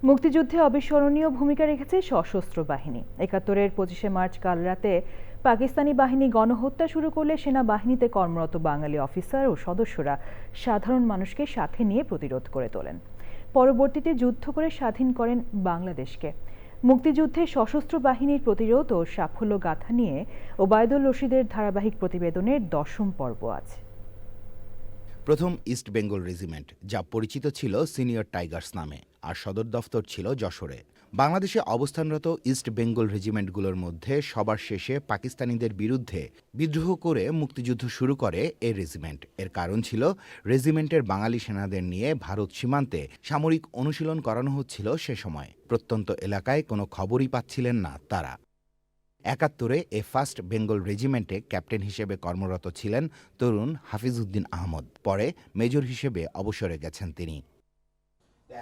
মুক্তিযুদ্ধে অবিস্মরণীয় ভূমিকা রেখেছে সশস্ত্র বাহিনী। ৭১-এর ২৫শে মার্চ কাল রাতে পাকিস্তানি বাহিনী গণহত্যা শুরু করলে সেনাবাহিনীতে কর্মরত বাঙালি অফিসার ও সদস্যরা সাধারণ মানুষকে সাথে নিয়ে প্রতিরোধ করে তোলেন। পরবর্তীতে যুদ্ধ করে স্বাধীন করেন বাংলাদেশকে। মুক্তিযুদ্ধে সশস্ত্র বাহিনীর প্রতিরোধ ও সাফল্য গাথা নিয়ে ওবায়দুল রশিদের ধারাবাহিক প্রতিবেদনের ১০ম পর্ব আছে। প্রথম ইস্ট বেঙ্গল রেজিমেন্ট, যা পরিচিত ছিল সিনিয়র টাইগার্স নামে, আর সদর দফতর ছিল যশোরে। বাংলাদেশে অবস্থানরত ইস্ট বেঙ্গল রেজিমেন্টগুলোর মধ্যে সবার শেষে পাকিস্তানিদের বিরুদ্ধে বিদ্রোহ করে মুক্তিযুদ্ধ শুরু করে এই রেজিমেন্ট। এর কারণ ছিল রেজিমেন্টের বাঙালি সেনাদের নিয়ে ভারত সীমান্তে সামরিক অনুশীলন করানো হচ্ছিল সে সময়। প্রত্যন্ত এলাকায় কোনো খবরই পাচ্ছিলেন না তারা। ৭১-এ ফার্স্ট বেঙ্গল রেজিমেন্টে ক্যাপ্টেন হিসেবে কর্মরত ছিলেন তরুণ হাফিজউদ্দিন আহমদ। পরে মেজর হিসেবে অবসরে গেছেন তিনি।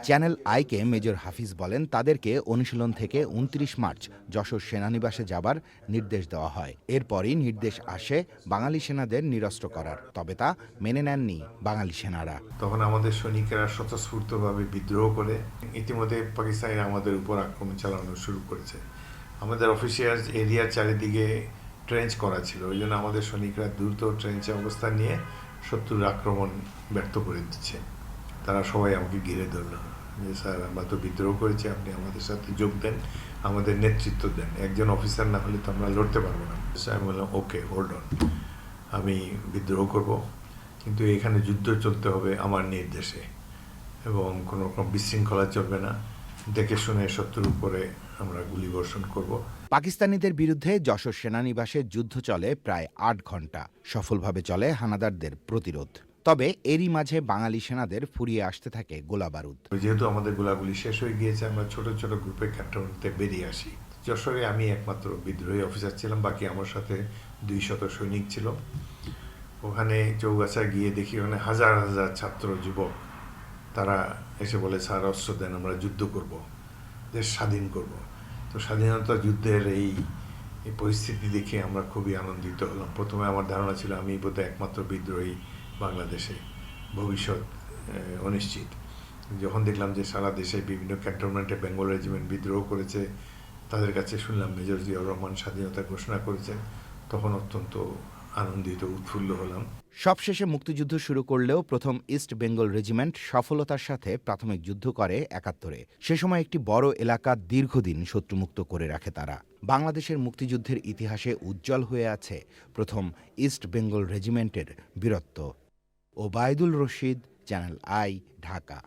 চ্যানেল আইকে মেজর হাফিজ বলেন, তাদেরকে অনুশীলন থেকে ২৯ মার্চ যশোর সেনানিবাসে যাবার নির্দেশ দেওয়া হয়। এরপরই নির্দেশ আসে বাঙালি সেনাদের নিরস্ত্র করার, তবে তা মেনে নেননি বাঙালি সেনারা। তখন আমাদের সৈনিকেরা স্বতঃস্ফূর্তভাবে বিদ্রোহ করে ইতিমধ্যে পাকিস্তানিরা আমাদের উপর আক্রমণ চালানো শুরু করেছে। আমাদের অফিসিয়াল এরিয়ার চারিদিকে ট্রেঞ্চ করা ছিল, ওই জন্য আমাদের সৈনিকরা দ্রুত ট্রেঞ্চে অবস্থান নিয়ে শত্রুর আক্রমণ ব্যর্থ করে দিচ্ছে। তারা সবাই আমাকে ঘিরে ধরল যে, স্যার আমরা তো বিদ্রোহ করেছি, আপনি আমাদের সাথে যোগ দেন, আমাদের নেতৃত্ব দেন, একজন অফিসার না হলে তো আমরা লড়তে পারবো না। আমি বললাম, ওকে, হোল্ড অন, আমি বিদ্রোহ করব, কিন্তু এখানে যুদ্ধ চলতে হবে আমার নির্দেশে, এবং কোনো রকম বিশৃঙ্খলা চলবে না। দেখে শুনে শত্রুর উপরে আমরা গুলিবর্ষণ করব। পাকিস্তানিদের বিরুদ্ধে যশোর সেনানিবাসে যুদ্ধ চলে প্রায় ৮ ঘন্টা। সফলভাবে চলে হানাদারদের প্রতিরোধ। তবে এরই মাঝে বাঙালি সেনাদের ফুরিয়ে আসতে থাকে গোলাবারুদ। যেহেতু আমাদের গোলাগুলি শেষ হয়ে গিয়েছে, আমরা ছোট ছোট গ্রুপে ক্যান্টনমেন্টে বেরিয়ে আসি। যশোরে আমি একমাত্র বিদ্রোহী অফিসার ছিলাম, বাকি আমার সাথে ২০০ সৈনিক ছিল। ওখানে চৌগাছায় গিয়ে দেখি ওখানে হাজার হাজার ছাত্র যুবক, তারা এসে বলে, স্যার অস্ত্র দেন, আমরা যুদ্ধ করব, দেশ স্বাধীন করব। তো স্বাধীনতা যুদ্ধের এই পরিস্থিতি দেখে আমরা খুবই আনন্দিত হলাম। প্রথমে আমার ধারণা ছিল আমি বোধহয় একমাত্র বিদ্রোহী বাংলাদেশে, ভবিষ্যৎ অনিশ্চিত। যখন দেখলাম যে সারা দেশে বিভিন্ন ক্যান্টনমেন্টে বেঙ্গল রেজিমেন্ট বিদ্রোহ করেছে, তাদের কাছে শুনলাম মেজর জিয়াউর রহমান স্বাধীনতা ঘোষণা করেছেন, তখন অত্যন্ত আনন্দিত, উৎফুল্ল হলাম। সবশেষে মুক্তিযুদ্ধ শুরু করলেও প্রথম ইস্ট বেঙ্গল রেজিমেন্ট সফলতার সাথে প্রাথমিক যুদ্ধ করে ৭১-এ। সে সময় একটি বড় এলাকা দীর্ঘদিন শত্রুমুক্ত করে রাখে তারা। বাংলাদেশের মুক্তিযুদ্ধের ইতিহাসে উজ্জ্বল হয়ে আছে প্রথম ইস্ট বেঙ্গল রেজিমেন্টের বীরত্ব। Obaidul Rashid, channel I, Dhaka.